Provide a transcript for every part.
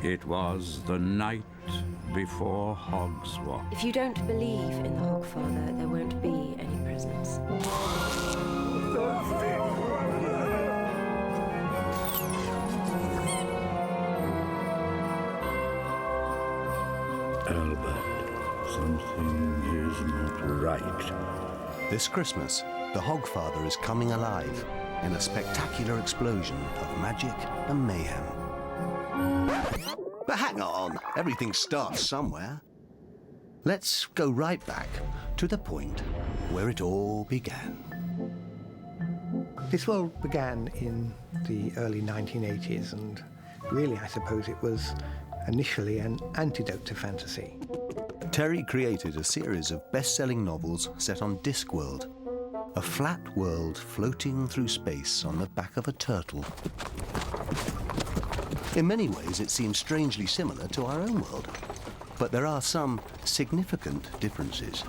It was the night before Hogswatch. If you don't believe in the Hogfather, there won't be any presents. Albert, something is not right. This Christmas, the Hogfather is coming alive in a spectacular explosion of magic and mayhem. But hang on, everything starts somewhere. Let's go right back to the point where it all began. Discworld began in the early 1980s, and really, I suppose it was initially an antidote to fantasy. Terry created a series of best-selling novels set on Discworld, a flat world floating through space on the back of a turtle. In many ways, it seems strangely similar to our own world, but there are some significant differences.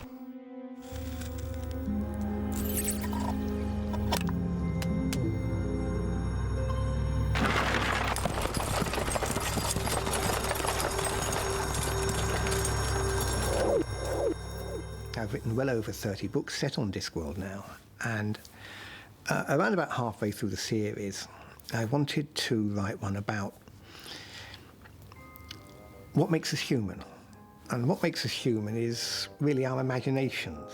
I've written well over 30 books set on Discworld now, and around about halfway through the series, I wanted to write one about what makes us human. And what makes us human is really our imaginations.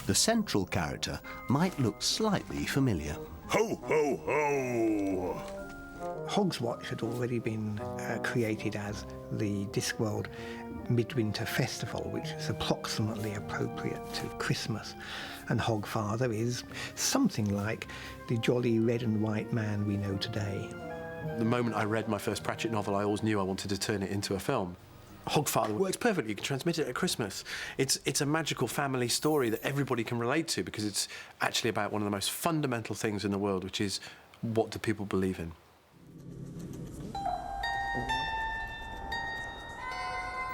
The central character might look slightly familiar. Ho, ho, ho! Hogswatch had already been created as the Discworld Midwinter Festival, which is approximately appropriate to Christmas. And Hogfather is something like the jolly red and white man we know today. The moment I read my first Pratchett novel, I always knew I wanted to turn it into a film. Hogfather works perfectly. You can transmit it at Christmas. It's a magical family story that everybody can relate to, because it's actually about one of the most fundamental things in the world, which is, what do people believe in?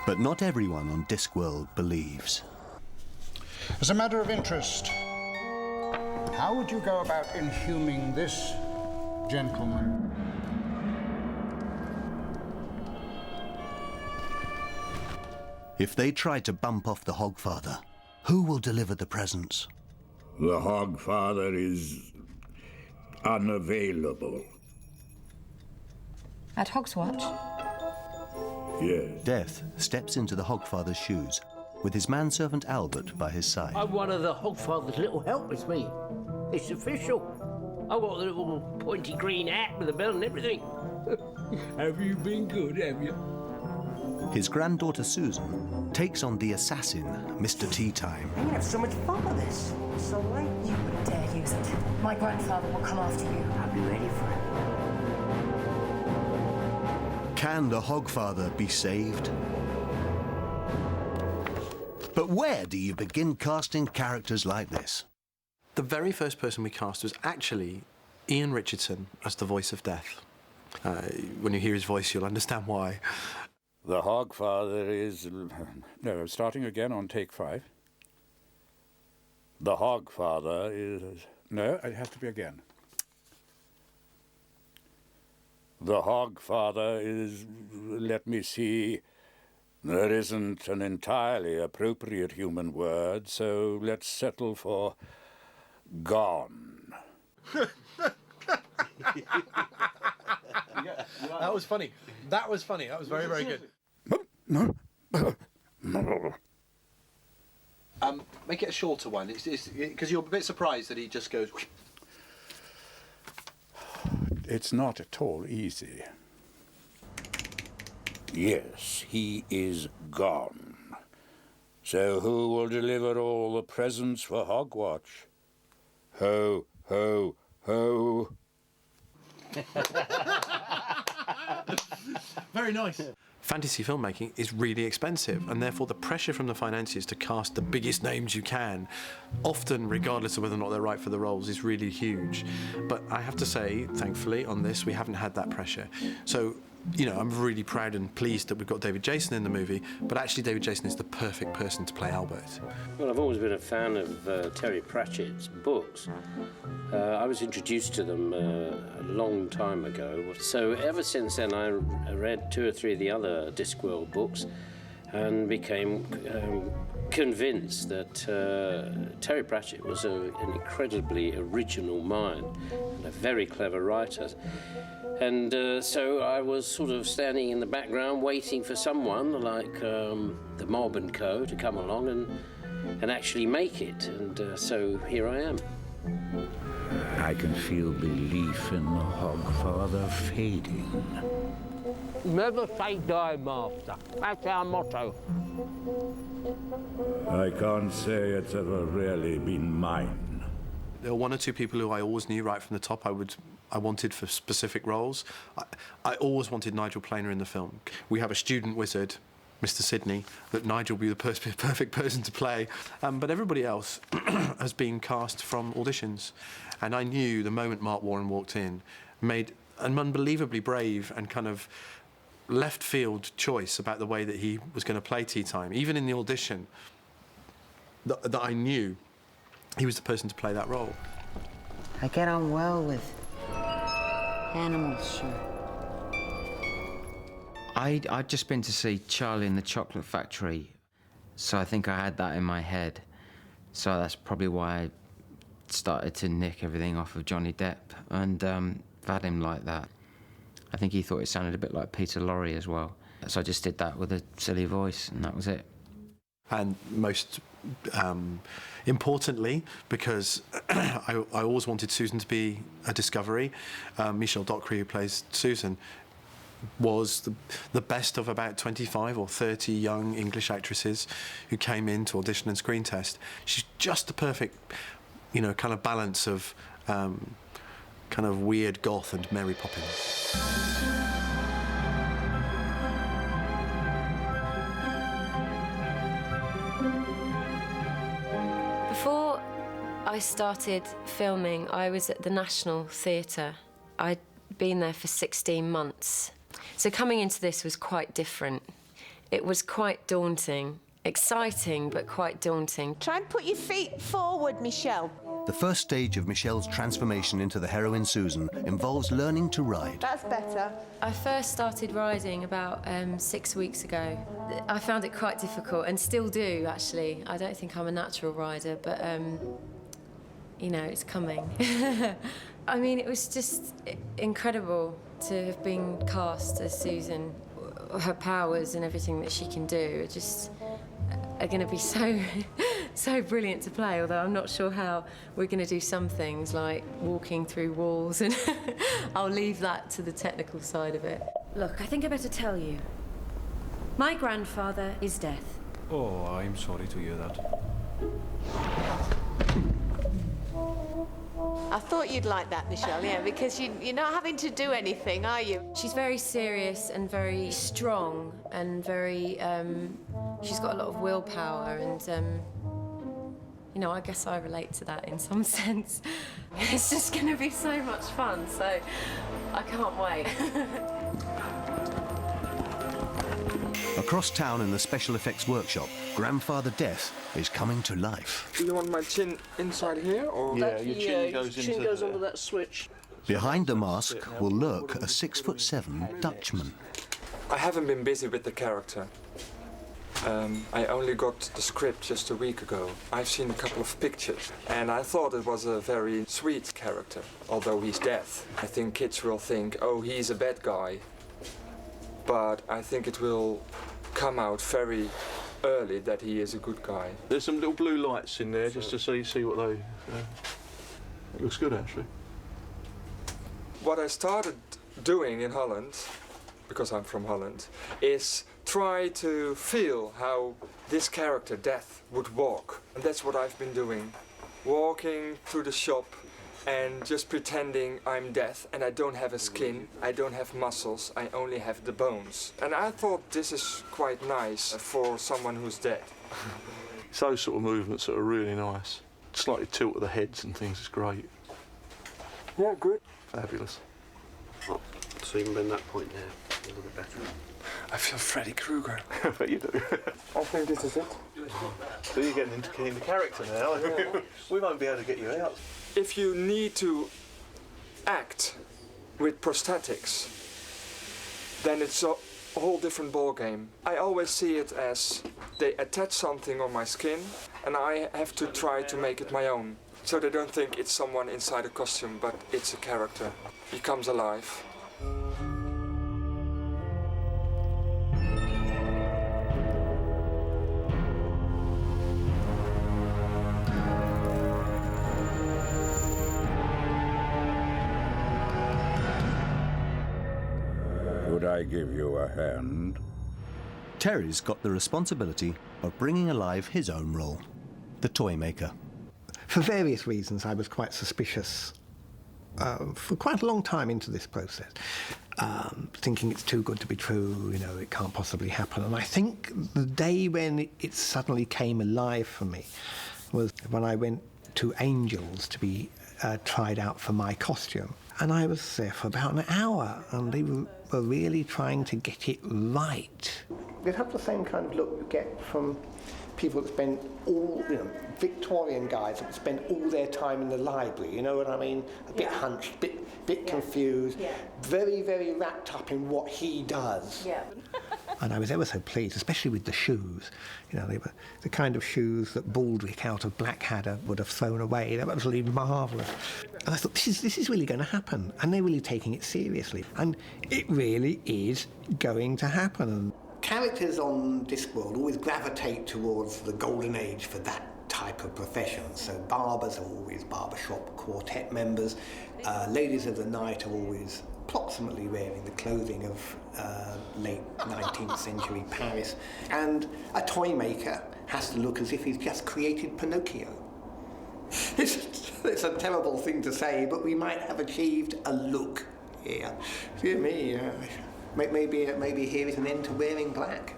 But not everyone on Discworld believes. As a matter of interest, how would you go about inhuming this gentleman? If they try to bump off the Hogfather, who will deliver the presents? The Hogfather is unavailable. At Hogswatch? Yes. Death steps into the Hogfather's shoes, with his manservant Albert by his side. I'm one of the Hogfather's little helpers, me. It's official. I've got the little pointy green hat with a bell and everything. Have you been good, have you? His granddaughter Susan takes on the assassin, Mr. Teatime. We're gonna have so much fun with this. So late. You wouldn't dare use it. My grandfather will come after you. I'll be ready for it. Can the Hogfather be saved? But where do you begin casting characters like this? The very first person we cast was actually Ian Richardson as the voice of Death. When you hear his voice, you'll understand why. The Hogfather is... No, starting again on take 5. The Hogfather is... No, it has to be again. The Hogfather is... Let me see. There isn't an entirely appropriate human word, so let's settle for... gone. That was funny. That was funny. That was very, very good. Make it a shorter one. Because you're a bit surprised that he just goes... It's not at all easy. Yes, he is gone. So who will deliver all the presents for Hogwatch? Ho, ho, ho. Very nice. Fantasy filmmaking is really expensive, and therefore the pressure from the financiers to cast the biggest names you can, often regardless of whether or not they're right for the roles, is really huge. But I have to say, thankfully, on this, we haven't had that pressure. So you know, I'm really proud and pleased that we've got David Jason in the movie, but actually David Jason is the perfect person to play Albert. Well, I've always been a fan of Terry Pratchett's books. I was introduced to them a long time ago. So ever since then, I read 2 or 3 of the other Discworld books and became convinced that Terry Pratchett was an incredibly original mind and a very clever writer. And so I was sort of standing in the background waiting for someone like the Mob and Co. to come along and actually make it. And so here I am. I can feel belief in the Hogfather fading. Never say die, Master. That's our motto. I can't say it's ever really been mine. There were 1 or 2 people who I always knew right from the top I wanted for specific roles. I always wanted Nigel Planer in the film. We have a student wizard, Mr. Sidney, that Nigel would be the perfect person to play. But everybody else has been cast from auditions. And I knew the moment Mark Warren walked in, made an unbelievably brave and kind of left field choice about the way that he was going to play Tea Time. Even in the audition, that I knew he was the person to play that role. I get on well with animals, sure. I'd just been to see Charlie and the Chocolate Factory, so I think I had that in my head. So that's probably why I started to nick everything off of Johnny Depp and had him like that. I think he thought it sounded a bit like Peter Lorre as well. So I just did that with a silly voice, and that was it. And most importantly, because I always wanted Susan to be a discovery, Michelle Dockery, who plays Susan, was the best of about 25 or 30 young English actresses who came in to audition and screen test. She's just the perfect, you know, kind of balance of kind of weird goth and Mary Poppins. Before I started filming, I was at the National Theatre. I'd been there for 16 months. So coming into this was quite different. It was quite daunting. Exciting, but quite daunting. Try and put your feet forward, Michelle. The first stage of Michelle's transformation into the heroine Susan involves learning to ride. That's better. I first started riding about 6 weeks ago. I found it quite difficult, and still do, actually. I don't think I'm a natural rider, but, you know, it's coming. I mean, it was just incredible to have been cast as Susan. Her powers and everything that she can do are just are going to be so brilliant to play, although I'm not sure how we're going to do some things like walking through walls, and I'll leave that to the technical side of it. Look, I think I better tell you. My grandfather is death. Oh, I'm sorry to hear that. I thought you'd like that, Michelle, yeah, because you're not having to do anything, are you? She's very serious and very strong and very, she's got a lot of willpower and, you know, I guess I relate to that in some sense. It's just going to be so much fun, so I can't wait. Across town in the special effects workshop, Grandfather Death is coming to life. Do you want my chin inside here, or...? Yeah, your chin goes under that switch. Behind the mask will lurk a 6'7" Dutchman. I haven't been busy with the character. I only got the script just a week ago. I've seen a couple of pictures, and I thought it was a very sweet character, although he's death. I think kids will think, oh, he's a bad guy. But I think it will come out very early that he is a good guy. There's some little blue lights in there just to see what they... it looks good, actually. What I started doing in Holland, because I'm from Holland, is try to feel how this character, Death, would walk. And that's what I've been doing. Walking through the shop and just pretending I'm Death, and I don't have a skin, I don't have muscles, I only have the bones. And I thought this is quite nice for someone who's dead. It's those sort of movements that are really nice. Slightly tilt of the heads and things is great. Yeah, good. Fabulous. so you can bring that point there a little bit better. I feel Freddy Krueger. I bet you do. I think this is it. So you're getting into the character now. We won't be able to get you out. If you need to act with prosthetics, then it's a whole different ballgame. I always see it as they attach something on my skin and I have to try to make it my own. So they don't think it's someone inside a costume, but it's a character. He comes alive. Could I give you a hand? Terry's got the responsibility of bringing alive his own role, the toy maker. For various reasons, I was quite suspicious for quite a long time into this process, thinking it's too good to be true, you know, it can't possibly happen. And I think the day when it suddenly came alive for me was when I went to Angels to be tried out for my costume. And I was there for about an hour, and they were really trying to get it right. You'd have the same kind of look you get from people that spend all, you know, Victorian guys that spend all their time in the library, you know what I mean? A bit hunched, bit confused, very, very wrapped up in what he does. Yeah. And I was ever so pleased, especially with the shoes. You know, they were the kind of shoes that Baldrick out of Blackadder would have thrown away. They were absolutely marvellous. And I thought, this is really going to happen. And they're really taking it seriously. And it really is going to happen. Characters on Discworld always gravitate towards the golden age for that type of profession. So barbers are always barbershop quartet members. Ladies of the night are always approximately wearing the clothing of late 19th century Paris. And a toy maker has to look as if he's just created Pinocchio. It's a terrible thing to say, but we might have achieved a look here. Dear me, maybe here is an end to wearing black.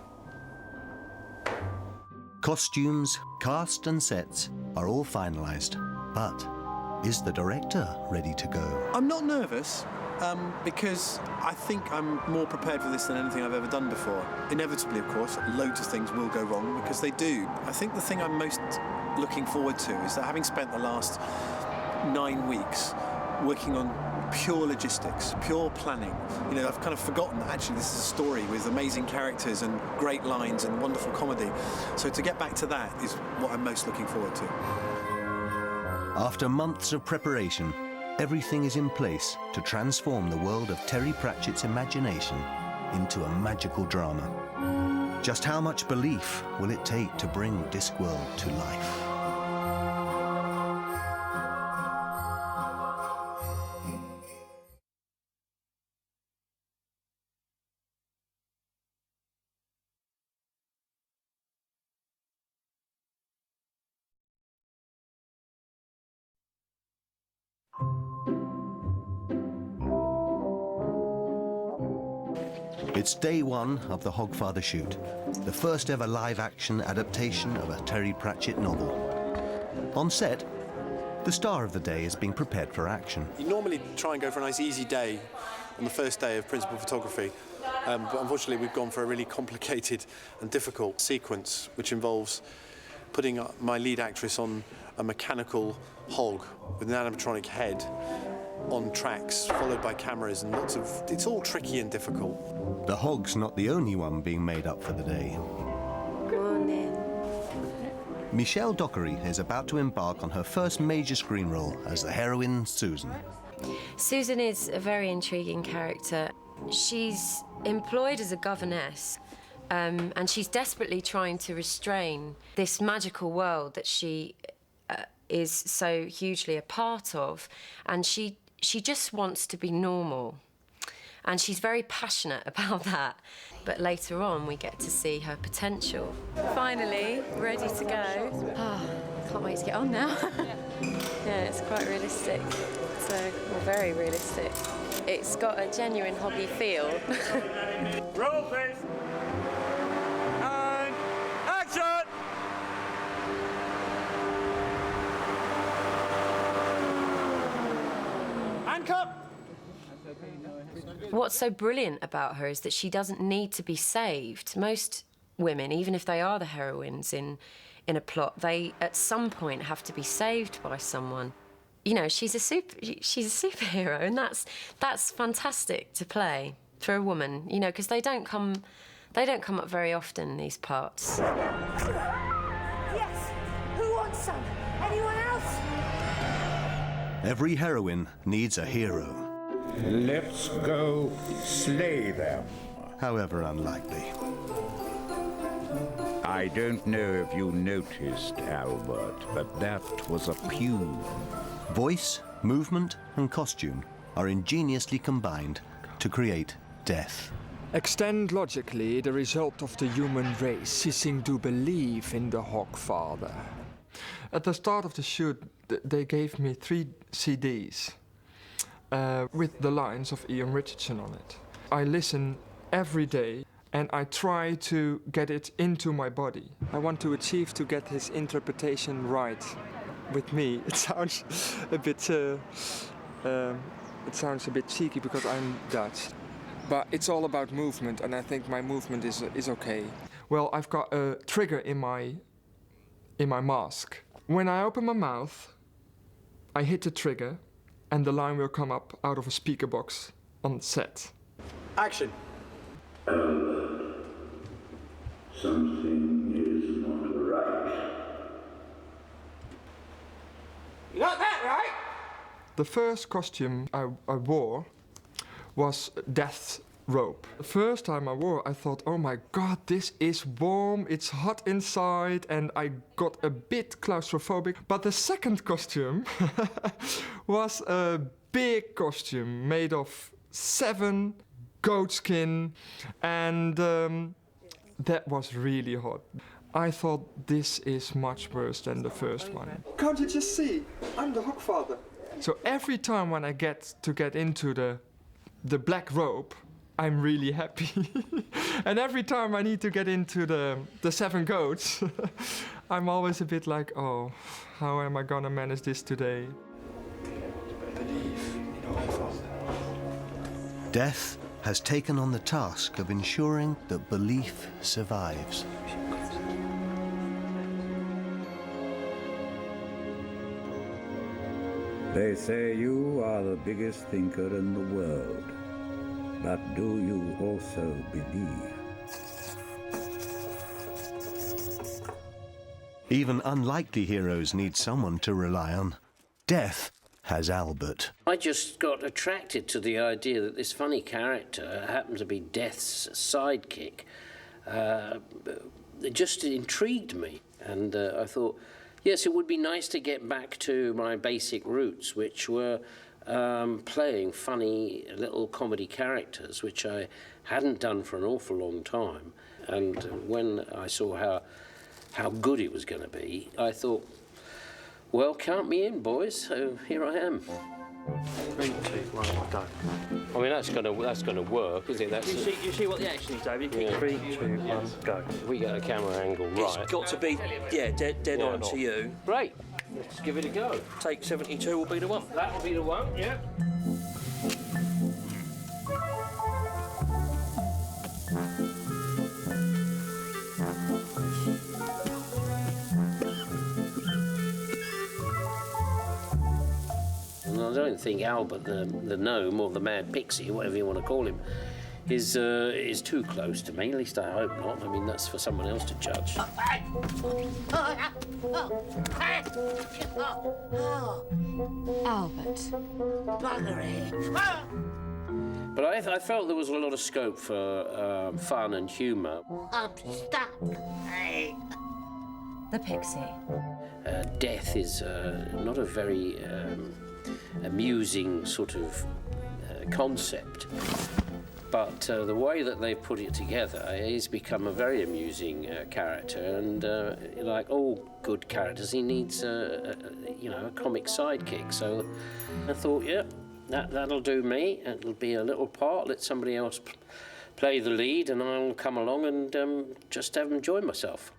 Costumes, cast and sets are all finalised, but is the director ready to go? I'm not nervous. Because I think I'm more prepared for this than anything I've ever done before. Inevitably, of course, loads of things will go wrong, because they do. I think the thing I'm most looking forward to is that, having spent the last 9 weeks working on pure logistics, pure planning, you know, I've kind of forgotten that actually this is a story with amazing characters and great lines and wonderful comedy. So to get back to that is what I'm most looking forward to. After months of preparation, everything is in place to transform the world of Terry Pratchett's imagination into a magical drama. Just how much belief will it take to bring Discworld to life? It's day one of the Hogfather shoot, the first ever live-action adaptation of a Terry Pratchett novel. On set, the star of the day is being prepared for action. You normally try and go for a nice easy day on the first day of principal photography, but unfortunately we've gone for a really complicated and difficult sequence, which involves putting my lead actress on a mechanical hog with an animatronic head on tracks, followed by cameras, and lots of... It's all tricky and difficult. The hog's not the only one being made up for the day. Morning. Michelle Dockery is about to embark on her first major screen role as the heroine Susan. Susan is a very intriguing character. She's employed as a governess, and she's desperately trying to restrain this magical world that she is so hugely a part of, and she just wants to be normal. And she's very passionate about that. But later on, we get to see her potential. Finally, ready to go. Oh, can't wait to get on now. Yeah, it's quite realistic. So, well, very realistic. It's got a genuine hoggy feel. Roll, please. And action! And cut! What's so brilliant about her is that she doesn't need to be saved. Most women, even if they are the heroines in a plot, they at some point have to be saved by someone. You know, she's a superhero, and that's fantastic to play for a woman. You know, because they don't come up very often, these parts. Yes. Who wants some? Anyone else? Every heroine needs a hero. Let's go slay them. However unlikely. I don't know if you noticed, Albert, but that was a pew. Voice, movement, and costume are ingeniously combined to create death. Extend logically the result of the human race ceasing to believe in the Hogfather. At the start of the shoot, they gave me 3 CDs with the lines of Ian Richardson on it. I listen every day and I try to get it into my body. I want to achieve to get his interpretation right with me. It sounds a bit cheeky because I'm Dutch. But it's all about movement, and I think my movement is okay. Well, I've got a trigger in my mask. When I open my mouth, I hit the trigger, and the line will come up out of a speaker box on set. Action. Something is not right. You got that right? The first costume I wore was Death's robe. The first time I wore, I thought, oh my God, this is warm, it's hot inside, and I got a bit claustrophobic. But the second costume was a big costume made of 7 goat skin, and that was really hot. I thought this is much worse than the first one. Can't you just see? I'm the Hogfather. So every time when I get into the black robe, I'm really happy. And every time I need to get into the 7 goats, I'm always a bit like, oh, how am I gonna manage this today? Death has taken on the task of ensuring that belief survives. They say you are the biggest thinker in the world. But do you also believe? Even unlikely heroes need someone to rely on. Death has Albert. I just got attracted to the idea that this funny character happened to be Death's sidekick. It just intrigued me, and I thought, yes, it would be nice to get back to my basic roots, which were playing funny little comedy characters, which I hadn't done for an awful long time. And when I saw how good it was going to be, I thought, well, count me in, boys. So here I am. 3, 2, 1, go. I mean, that's gonna work, isn't it? You see what the action is, David? Yeah. 3, 2, 1, go. We get a camera angle right. It's got to be, dead on to you. Great. Let's give it a go. Take 72 will be the one. That will be the one, yeah. And I don't think Albert, the gnome, or the mad pixie, whatever you want to call him, is too close to me. At least I hope not. I mean, that's for someone else to judge. Albert. Buggery. But I felt there was a lot of scope for fun and humour. Stop. The pixie. Death is not a very amusing sort of concept. But the way that they put it together, he's become a very amusing character, and like all good characters, he needs a comic sidekick. So I thought, yeah, that'll do me. It'll be a little part. Let somebody else play the lead, and I'll come along and just enjoy myself.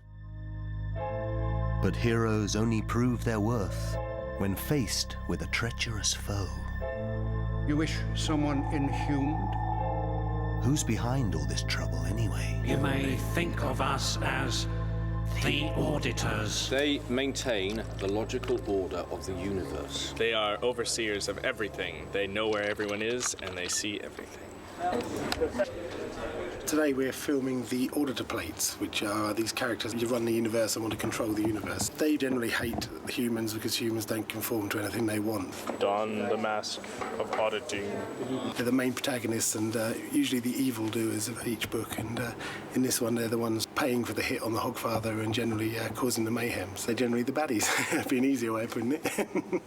But heroes only prove their worth when faced with a treacherous foe. You wish someone inhumed? Who's behind all this trouble anyway? You may think of us as the auditors. They maintain the logical order of the universe. They are overseers of everything. They know where everyone is, and they see everything. Today we're filming the auditor plates, which are these characters who run the universe and want to control the universe. They generally hate humans because humans don't conform to anything they want. Don the mask of auditing. They're the main protagonists and usually the evildoers of each book, and in this one they're the ones paying for the hit on the Hogfather and generally causing the mayhem. So they're generally the baddies. That'd be an easier way of putting it.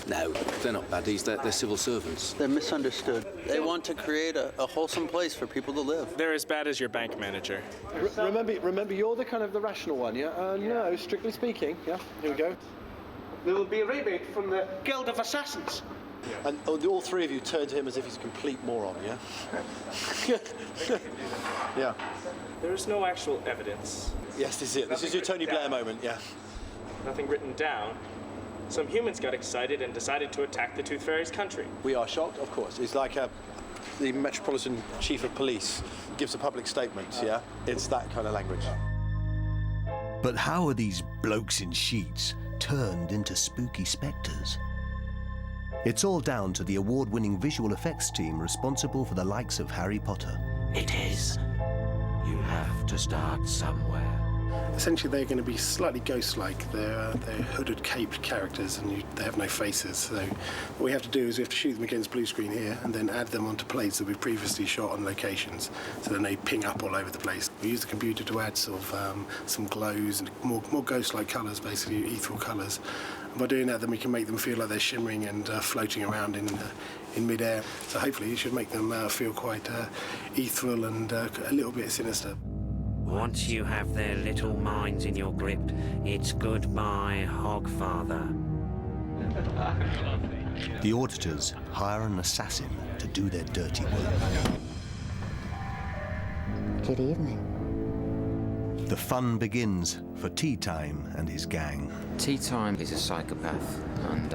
No, they're not baddies, they're civil servants. They're misunderstood. They want to create a wholesome place for people to live. They're as bad as your bank manager. Remember, you're the kind of the rational one, yeah? No, strictly speaking, yeah. Here we go. There will be a rebate from the Guild of Assassins. And all three of you turn to him as if he's a complete moron, yeah? Yeah. There is no actual evidence. Yes, this is it. This is your Tony Blair moment, yeah. Nothing written down. Some humans got excited and decided to attack the Tooth Fairy's country. We are shocked, of course. It's like the Metropolitan Chief of Police gives a public statement, yeah? It's that kind of language. But how are these blokes in sheets turned into spooky spectres? It's all down to the award-winning visual effects team responsible for the likes of Harry Potter. It is. You have to start somewhere. Essentially, they're going to be slightly ghost-like. They're hooded, caped characters, and they have no faces. So what we have to do is we have to shoot them against blue screen here, and then add them onto plates that we've previously shot on locations. So then they ping up all over the place. We use the computer to add sort of some glows and more ghost-like colours, basically ethereal colours. And by doing that, then we can make them feel like they're shimmering and floating around in mid-air. So hopefully, it should make them feel quite ethereal and a little bit sinister. Once you have their little minds in your grip, it's goodbye, Hogfather. The auditors hire an assassin to do their dirty work. Good evening. The fun begins for Teatime and his gang. Teatime is a psychopath, and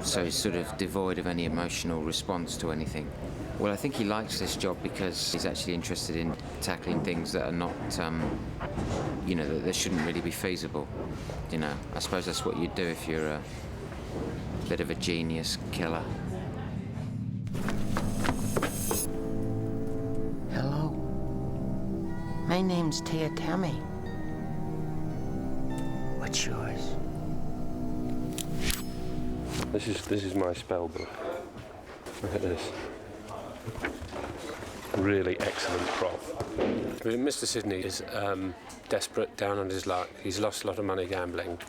so he's sort of devoid of any emotional response to anything. Well, I think he likes this job because he's actually interested in tackling things that are not, that shouldn't really be feasible. I suppose that's what you'd do if you're a bit of a genius killer. Hello. My name's Teatime. What's yours? This is my spell book. Look at this. Really excellent prop. Mr. Sidney is desperate, down on his luck. He's lost a lot of money gambling,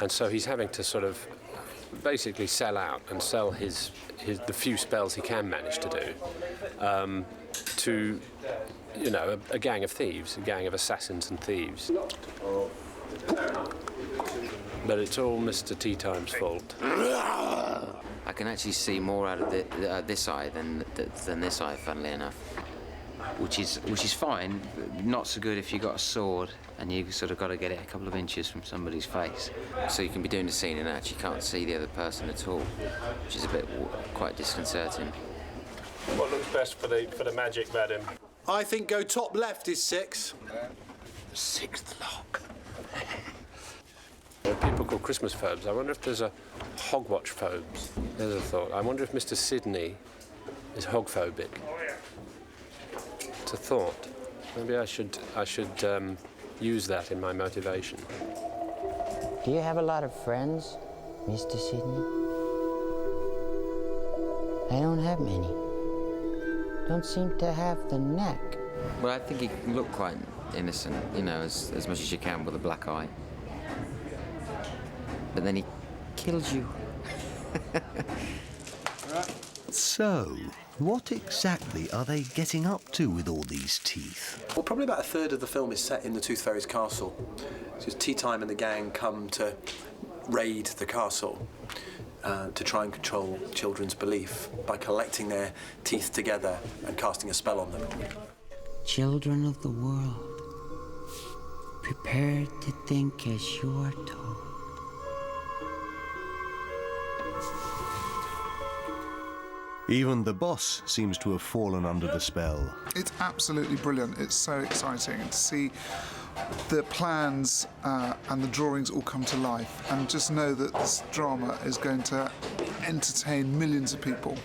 and so he's having to sort of basically sell out and sell the few spells he can manage to do to a gang of thieves, a gang of assassins and thieves. But it's all Mr. Teatime's fault. I can actually see more out of this eye than this eye, funnily enough. Which is fine, but not so good if you've got a sword and you sort of got to get it a couple of inches from somebody's face. So you can be doing the scene and actually can't see the other person at all, which is a bit quite disconcerting. What looks best for the magic, madam? I think go top left is 6. Sixth lock. There are people called Christmas phobes. I wonder if there's a Hogwatch phobes. There's a thought. I wonder if Mr. Sidney is hogphobic. It's a thought. Maybe I should use that in my motivation. Do you have a lot of friends, Mr. Sidney? I don't have many. Don't seem to have the knack. Well, I think he can look quite innocent, as much as you can with a black eye. But then he kills you. So, what exactly are they getting up to with all these teeth? Well, probably about a third of the film is set in the Tooth Fairy's castle. So Teatime and the gang come to raid the castle to try and control children's belief by collecting their teeth together and casting a spell on them. Children of the world, prepare to think as you are told. Even the boss seems to have fallen under the spell. It's absolutely brilliant. It's so exciting to see the plans and the drawings all come to life, and just know that this drama is going to entertain millions of people.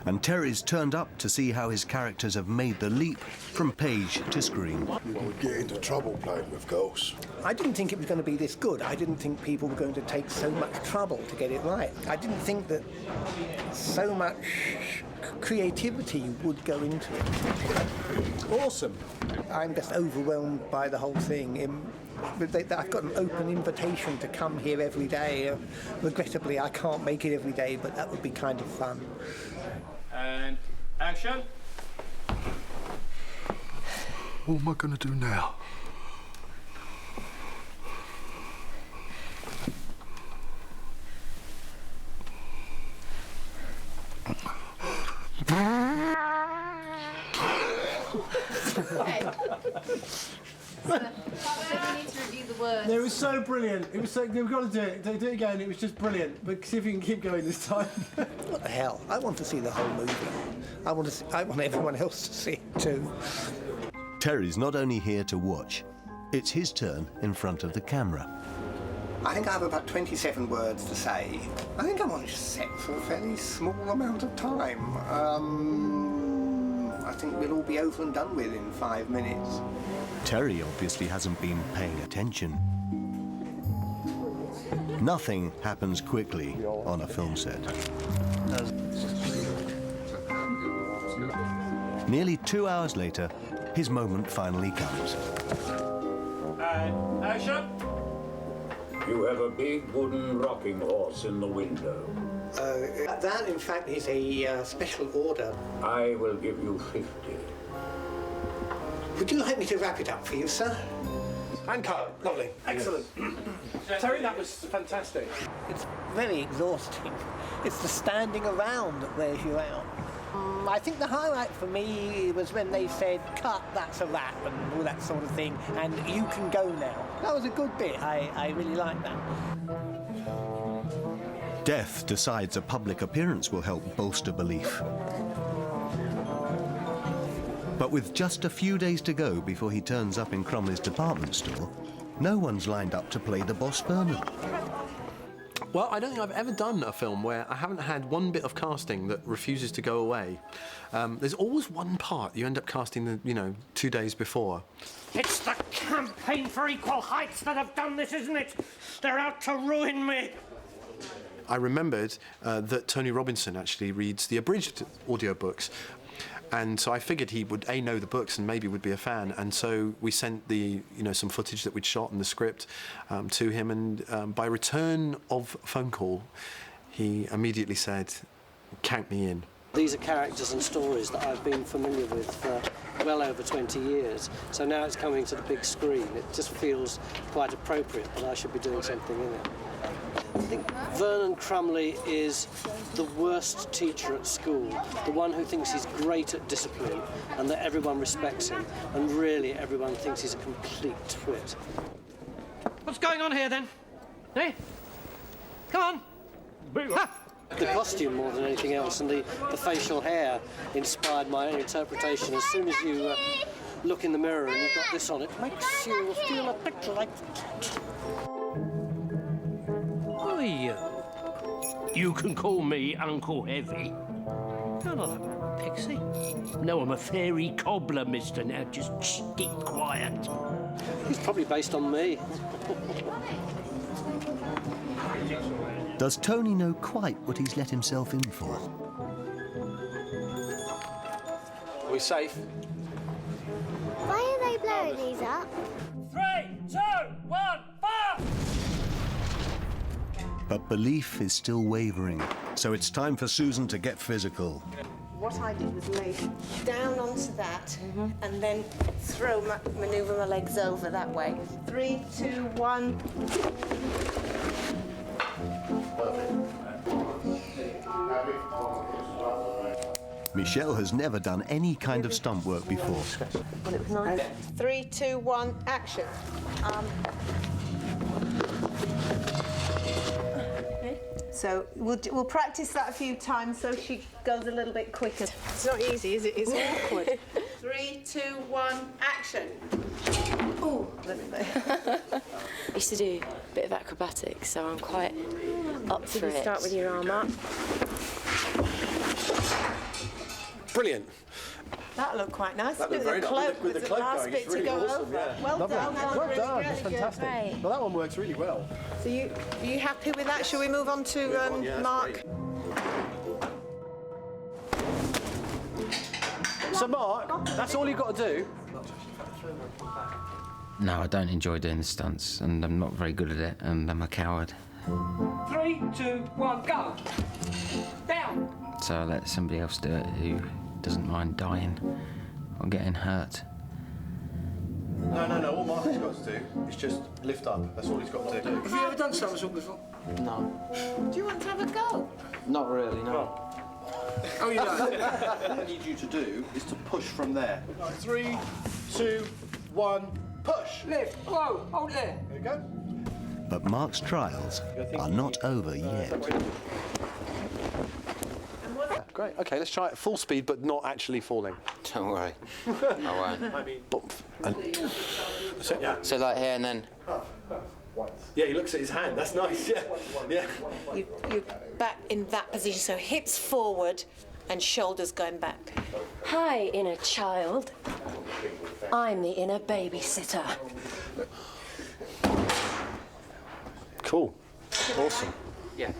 And Terry's turned up to see how his characters have made the leap from page to screen. You would get into trouble playing with ghosts. I didn't think it was going to be this good. I didn't think people were going to take so much trouble to get it right. I didn't think that so much creativity would go into it. Awesome. I'm just overwhelmed by the whole thing. I've got an open invitation to come here every day. Regrettably, I can't make it every day, but that would be kind of fun. And action. What am I going to do now? No, it was so brilliant. It was so. We've got to do it. Do it again. It was just brilliant. But see if you can keep going this time. What the hell? I want to see the whole movie. I want everyone else to see it too. Terry's not only here to watch, it's his turn in front of the camera. I think I have about 27 words to say. I think I'm on set for a fairly small amount of time. I think we'll all be over and done with in 5 minutes. Terry obviously hasn't been paying attention. Nothing happens quickly on a film set. Nearly 2 hours later, his moment finally comes. And action. You have a big wooden rocking horse in the window. That, in fact, is a special order. I will give you 50. Would you like me to wrap it up for you, sir? And cut. Lovely. Excellent. Terry, that was fantastic. It's very exhausting. It's the standing around that wears you out. I think the highlight for me was when they said, cut, that's a wrap, and all that sort of thing, and you can go now. That was a good bit. I really liked that. Death decides a public appearance will help bolster belief. But with just a few days to go before he turns up in Crumley's department store, no one's lined up to play the boss Vernon. Well, I don't think I've ever done a film where I haven't had one bit of casting that refuses to go away. There's always one part you end up casting, 2 days before. It's the Campaign for Equal Heights that have done this, isn't it? They're out to ruin me. I remembered that Tony Robinson actually reads the abridged audiobooks. And so I figured he would know the books and maybe would be a fan. And so we sent some footage that we'd shot and the script to him. And by return of phone call, he immediately said, "Count me in." These are characters and stories that I've been familiar with for well over 20 years. So now it's coming to the big screen. It just feels quite appropriate that I should be doing something in it. I think Vernon Crumley is the worst teacher at school, the one who thinks he's great at discipline and that everyone respects him, and really everyone thinks he's a complete twit. What's going on here, then? Hey? Come on. Ha! The costume more than anything else, and the facial hair inspired my own interpretation. As soon as you look in the mirror and you've got this on, it makes you feel a bit like that. You can call me Uncle Heavy. You're not a pixie. No, I'm a fairy cobbler, mister. Now just keep quiet. He's probably based on me. Does Tony know quite what he's let himself in for? Are we safe? Why are they blowing these up? 3, 2, 1, fire! But belief is still wavering, so it's time for Susan to get physical. What I did was lay down onto that and then manoeuvre my legs over that way. 3, 2, 1. Michelle has never done any kind of stunt work before. Well, it was nice. 3, 2, 1, action. So we'll practice that a few times so she goes a little bit quicker. It's not easy, is it? It's awkward. 3, 2, 1, action. Oh, I used to do a bit of acrobatics, so I'm quite up for it. Start with your arm up. Brilliant. That looked quite nice. That looked very nice. With the cloak last going, bit it's really to go awesome, over. yeah. Well Lovely. done. Well done. That's fantastic. Great. Well, that one works really well. So are you happy with that? Shall we move on to Mark? So Mark, that's all you've got to do? No, I don't enjoy doing the stunts, and I'm not very good at it, and I'm a coward. 3, 2, 1, go! Down! So I let somebody else do it who doesn't mind dying or getting hurt. No. All Mark has got to do is just lift up. That's all he's got to do. Have you ever done somersault before? No. Do you want to have a go? Not really, no. Oh, you don't? What I need you to do is to push from there. 3, 2, 1, push. Lift. Whoa, hold there. There you go. But Mark's trials are not over yet. Great. OK, let's try it at full speed, but not actually falling. Don't worry. I won't. Bump. So like here and then... Yeah, he looks at his hand. That's nice, yeah. Yeah. You're back in that position, so hips forward and shoulders going back. Hi, inner child. I'm the inner babysitter. Cool. Awesome. Yeah.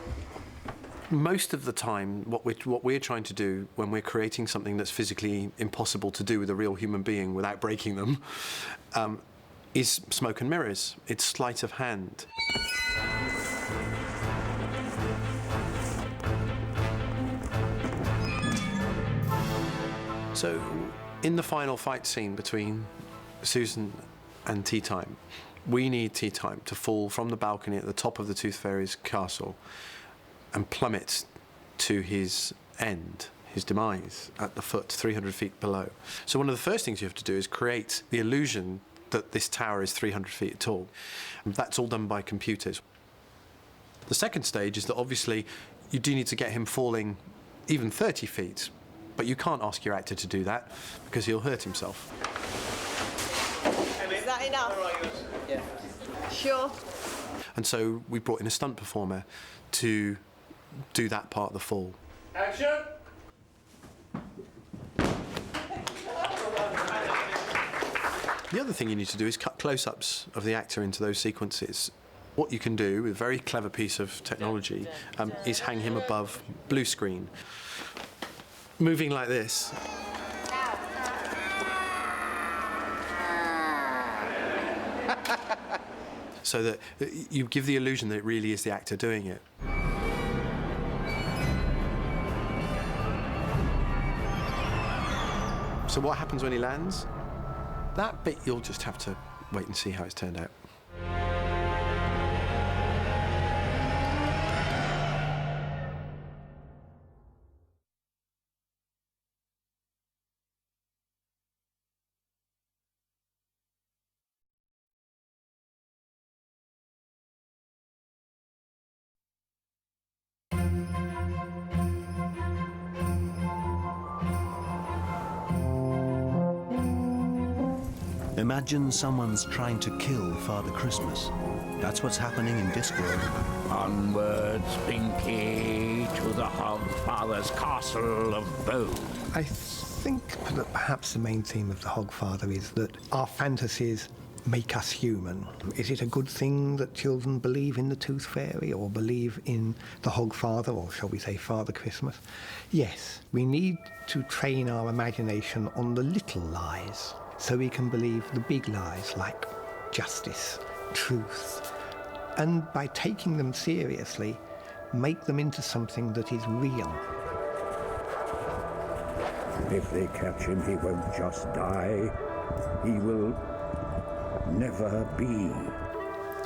Most of the time, what we're trying to do when we're creating something that's physically impossible to do with a real human being without breaking them, is smoke and mirrors. It's sleight of hand. So, in the final fight scene between Susan and Teatime, we need Teatime to fall from the balcony at the top of the Tooth Fairy's castle and plummet to his end, his demise, at the foot, 300 feet below. So one of the first things you have to do is create the illusion that this tower is 300 feet tall. And that's all done by computers. The second stage is that obviously you do need to get him falling even 30 feet, but you can't ask your actor to do that because he'll hurt himself. Is that enough? Yeah. Sure. And so we brought in a stunt performer to do that part of the fall. Action! The other thing you need to do is cut close-ups of the actor into those sequences. What you can do with a very clever piece of technology is hang him above blue screen. Moving like this. So that you give the illusion that it really is the actor doing it. So what happens when he lands? That bit you'll just have to wait and see how it's turned out. Imagine someone's trying to kill Father Christmas. That's what's happening in Discworld. Onwards, Pinky, to the Hogfather's castle of bone. I think that perhaps the main theme of the Hogfather is that our fantasies make us human. Is it a good thing that children believe in the Tooth Fairy or believe in the Hogfather, or shall we say Father Christmas? Yes, we need to train our imagination on the little lies so we can believe the big lies like justice, truth, and by taking them seriously, make them into something that is real. If they catch him, he won't just die. He will never be.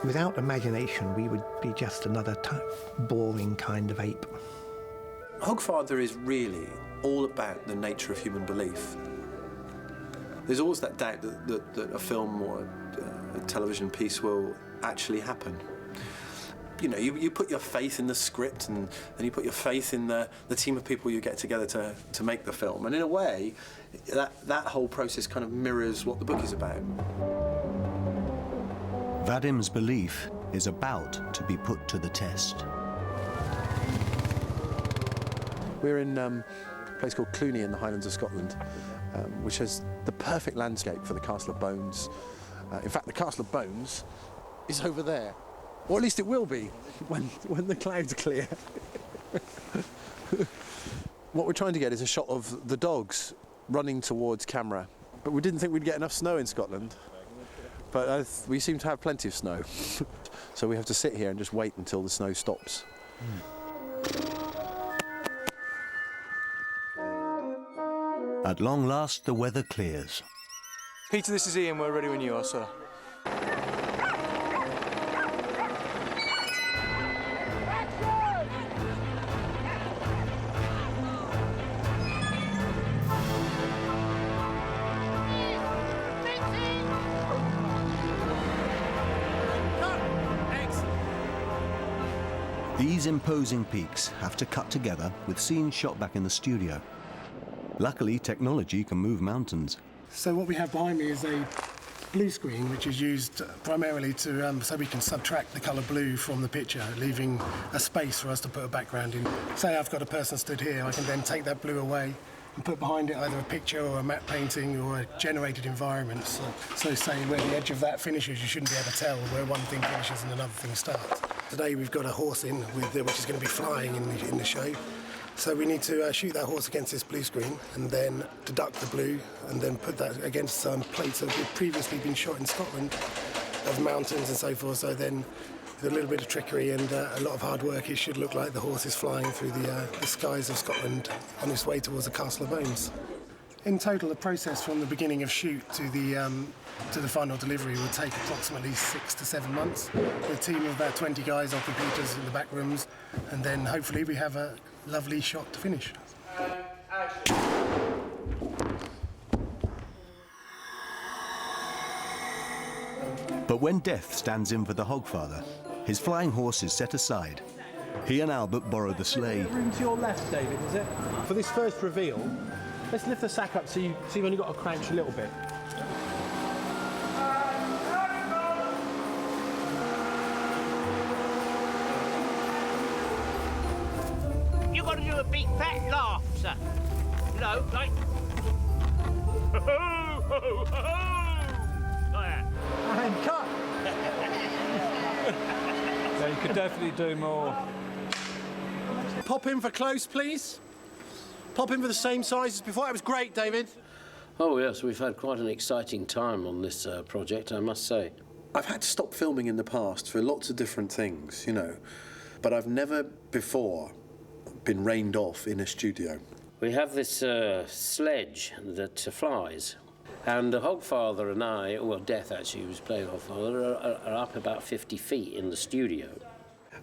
Without imagination, we would be just another boring kind of ape. Hogfather is really all about the nature of human belief. There's always that doubt that a film or a television piece will actually happen. You know, you put your faith in the script and you put your faith in the team of people you get together to make the film. And in a way, that whole process kind of mirrors what the book is about. Vadim's belief is about to be put to the test. We're in a place called Cluny in the Highlands of Scotland, which has the perfect landscape for the Castle of Bones. In fact, the Castle of Bones is over there. Or at least it will be when the clouds clear. What we're trying to get is a shot of the dogs running towards camera. But we didn't think we'd get enough snow in Scotland. But we seem to have plenty of snow. So we have to sit here and just wait until the snow stops. At long last, the weather clears. Peter, this is Ian. We're ready when you are, sir. These imposing peaks have to cut together with scenes shot back in the studio. Luckily, technology can move mountains. So what we have behind me is a blue screen, which is used primarily to so we can subtract the colour blue from the picture, leaving a space for us to put a background in. Say I've got a person stood here, I can then take that blue away and put behind it either a picture or a matte painting or a generated environment. So say where the edge of that finishes, you shouldn't be able to tell where one thing finishes and another thing starts. Today we've got a horse in, which is going to be flying in the show. So we need to shoot that horse against this blue screen and then deduct the blue and then put that against some plates that have previously been shot in Scotland of mountains and so forth. So then with a little bit of trickery and a lot of hard work, it should look like the horse is flying through the skies of Scotland on its way towards the Castle of Bones. In total, the process from the beginning of shoot to the final delivery will take approximately 6 to 7 months. A team of about 20 guys on computers in the back rooms, and then hopefully we have a lovely shot to finish. But when death stands in for the Hogfather, his flying horse is set aside. He and Albert borrow the sleigh. Room to your left, David, is it? For this first reveal, let's lift the sack up so you've only got to crouch a little bit. You've got to do a big fat laugh, sir. You know, like... Ho, ho, ho, ho! Like that. And cut! So you could definitely do more. Pop in for close, please. Pop in for the same size as before. That was great, David. Oh, yes, we've had quite an exciting time on this project, I must say. I've had to stop filming in the past for lots of different things, you know, but I've never before been rained off in a studio. We have this sledge that flies, and the Hogfather and I, well, Death actually, who was playing Hogfather, are up about 50 feet in the studio.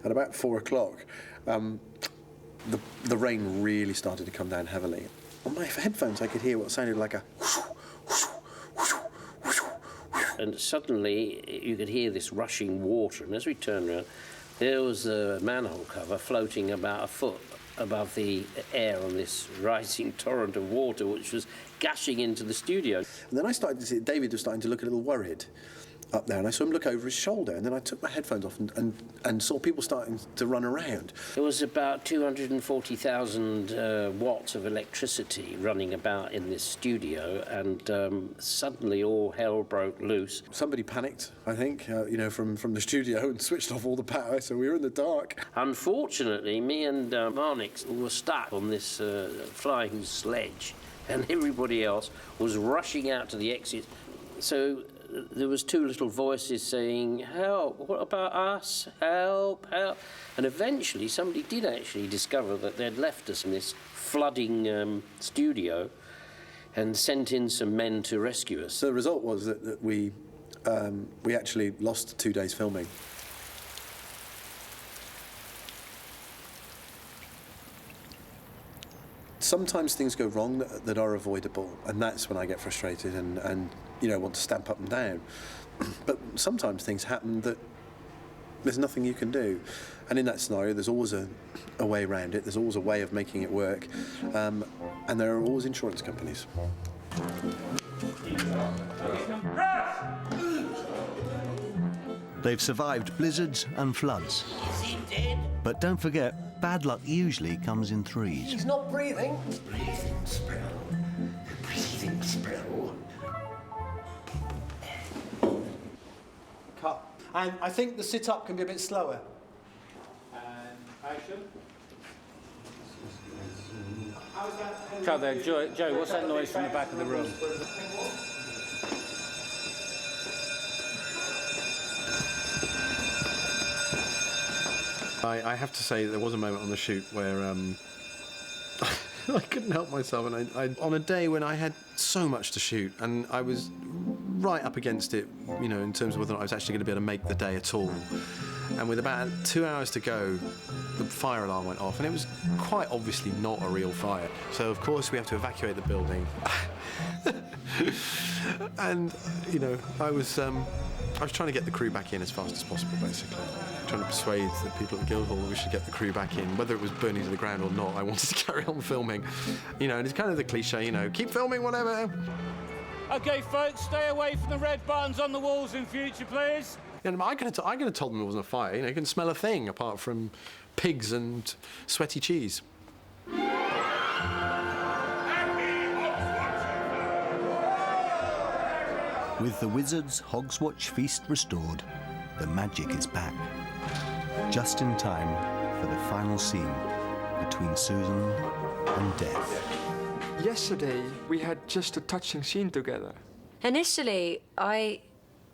At about 4 o'clock, the rain really started to come down heavily. On my headphones, I could hear what sounded like a whoosh, whoosh, whoosh, whoosh, whoosh. And suddenly you could hear this rushing water, and as we turned around, there was a manhole cover floating about a foot above the air on this rising torrent of water, which was gushing into the studio. And then I started to see David was starting to look a little worried up there, and I saw him look over his shoulder, and then I took my headphones off and saw people starting to run around. There was about 240,000 watts of electricity running about in this studio, and suddenly all hell broke loose. Somebody panicked, I think, you know, from the studio and switched off all the power, so we were in the dark. Unfortunately, me and Marnix were stuck on this flying sledge, and everybody else was rushing out to the exit. So there was two little voices saying, "Help, what about us? Help, help." And eventually somebody did actually discover that they'd left us in this flooding studio and sent in some men to rescue us. So the result was that we actually lost 2 days filming. Sometimes things go wrong that are avoidable, and that's when I get frustrated and you know, want to stamp up and down. But sometimes things happen that There's nothing you can do. And in that scenario, there's always a way around it. There's always a way of making it work. And there are always insurance companies. They've survived blizzards and floods. Is he dead? But don't forget, bad luck usually comes in threes. He's not breathing. Breathing spell. Breathing spell. Cut. And I think the sit-up can be a bit slower. And action. Cut there, Joe, what's that noise from the back of the room? I have to say there was a moment on the shoot where I couldn't help myself, and I on a day when I had so much to shoot and I was right up against it, you know, in terms of whether or not I was actually going to be able to make the day at all. And with about 2 hours to go, the fire alarm went off, and it was quite obviously not a real fire. So of course we have to evacuate the building. And you know, I was trying to get the crew back in as fast as possible, basically. Trying to persuade the people at the Guildhall that we should get the crew back in. Whether it was burning to the ground or not, I wanted to carry on filming. You know, and it's kind of the cliche, you know, keep filming, whatever. OK, folks, stay away from the red buttons on the walls in future, please. You know, I could have told them it wasn't a fire. You know, you can smell a thing apart from pigs and sweaty cheese. With the Wizards' Hogswatch feast restored, the magic is back. Just in time for the final scene between Susan and Death. Yesterday, we had just a touching scene together. Initially, I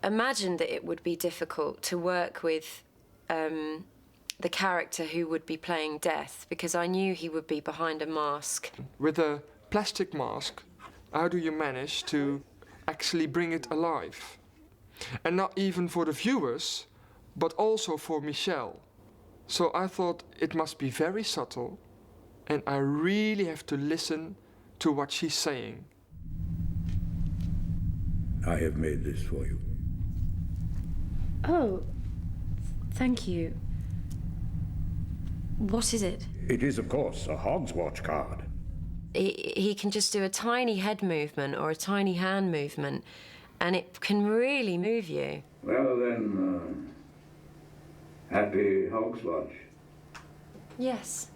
imagined that it would be difficult to work with the character who would be playing Death, because I knew he would be behind a mask. With a plastic mask, how do you manage to actually bring it alive? And not even for the viewers, but also for Michelle. So I thought it must be very subtle, and I really have to listen to what she's saying. I have made this for you. Oh, thank you. What is it? It is, of course, a Hogswatch card. He can just do a tiny head movement or a tiny hand movement, and it can really move you. Well then, happy Hogswatch. Yes.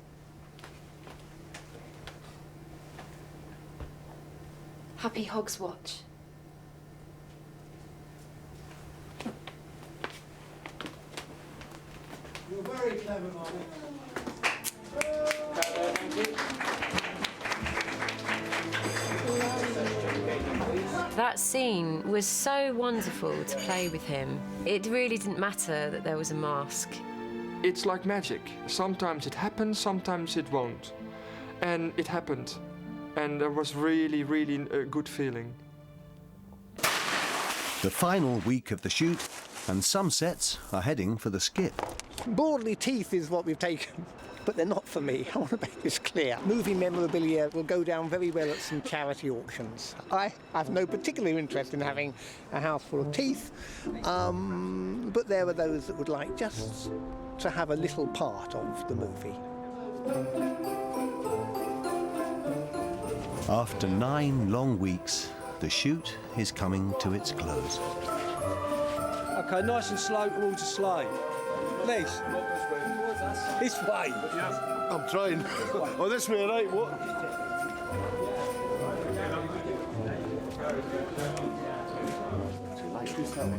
Happy Hogswatch. You're very clever, Marnie. Thank you. That scene was so wonderful to play with him. It really didn't matter that there was a mask. It's like magic. Sometimes it happens, sometimes it won't. And it happened. And there was really, really a good feeling. The final week of the shoot, and some sets are heading for the skip. Broadly, teeth is what we've taken, but they're not for me. I want to make this clear. Movie memorabilia will go down very well at some charity auctions. I have no particular interest in having a house full of teeth, but there are those that would like just to have a little part of the movie. After 9 long weeks, the shoot is coming to its close. OK, nice and slow towards the sleigh. Please. This way. I'm trying. Oh, this way, right? What?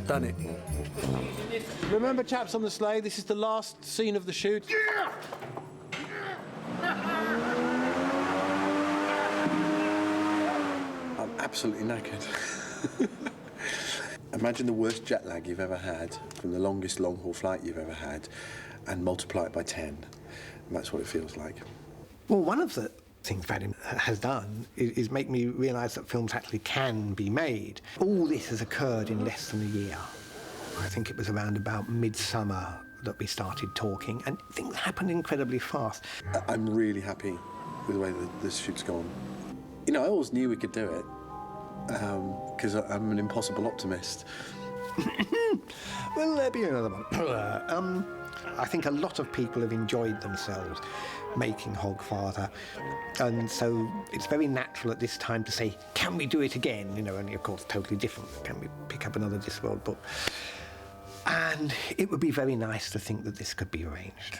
Done it. Remember, chaps on the sleigh, this is the last scene of the shoot. Yeah! I'm absolutely knackered. Imagine the worst jet lag you've ever had from the longest long-haul flight you've ever had and multiply it by 10. And that's what it feels like. Well, one of the things Vadim has done is make me realise that films actually can be made. All this has occurred in less than a year. I think it was around about midsummer that we started talking, and things happened incredibly fast. I'm really happy with the way that this shoot's gone. You know, I always knew we could do it, because I'm an impossible optimist. Will there be another one? I think a lot of people have enjoyed themselves making Hogfather, and so it's very natural at this time to say, can we do it again? You know, only of course totally different. Can we pick up another Discworld book? And it would be very nice to think that this could be arranged.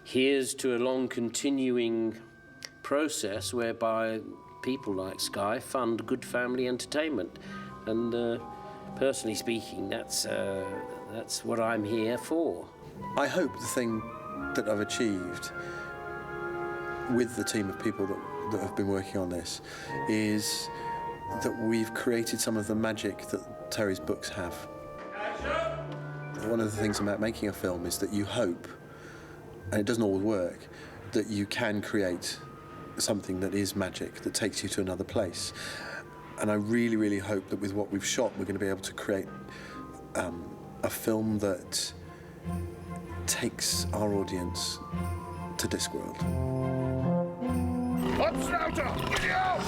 Here's to a long continuing process whereby people like Sky fund good family entertainment, and personally speaking, that's what I'm here for. I hope the thing that I've achieved with the team of people that have been working on this is that we've created some of the magic that Terry's books have. One of the things about making a film is that you hope, and it doesn't always work, that you can create something that is magic, that takes you to another place. And I really, really hope that with what we've shot, we're going to be able to create a film that takes our audience to Discworld. Up, Snouter! Giddy out!